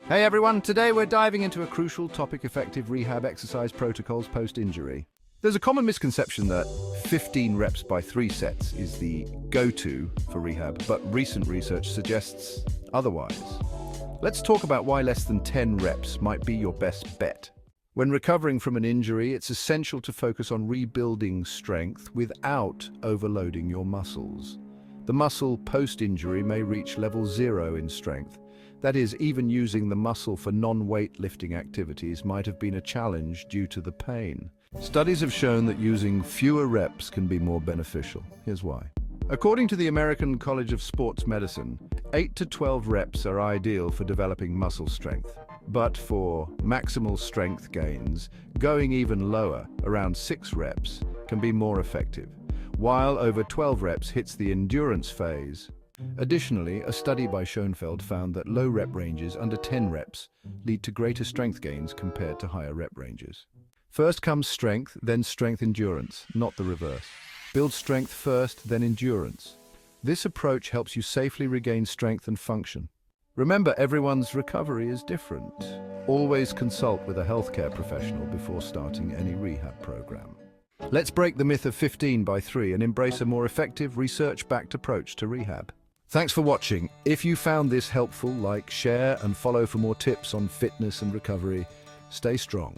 Hey everyone, today we're diving into a crucial topic: effective rehab exercise protocols post-injury. There's a common misconception that 15 reps by 3 sets is the go-to for rehab, but recent research suggests otherwise. Let's talk about why less than 10 reps might be your best bet. When recovering from an injury, it's essential to focus on rebuilding strength without overloading your muscles. The muscle post-injury may reach level 0 in strength. That is, even using the muscle for non-weightlifting activities might have been a challenge due to the pain. Studies have shown that using fewer reps can be more beneficial. Here's why. According to the American College of Sports Medicine, 8 to 12 reps are ideal for developing muscle strength. But for maximal strength gains, going even lower, around 6 reps, can be more effective, while over 12 reps hits the endurance phase. Additionally, a study by Schoenfeld found that low rep ranges under 10 reps lead to greater strength gains compared to higher rep ranges. First comes strength, then strength endurance, not the reverse. Build strength first, then endurance. This approach helps you safely regain strength and function. Remember, everyone's recovery is different. Always consult with a healthcare professional before starting any rehab program. Let's break the myth of 15 by 3 and embrace a more effective, research-backed approach to rehab. Thanks for watching. If you found this helpful, like, share, and follow for more tips on fitness and recovery. Stay strong.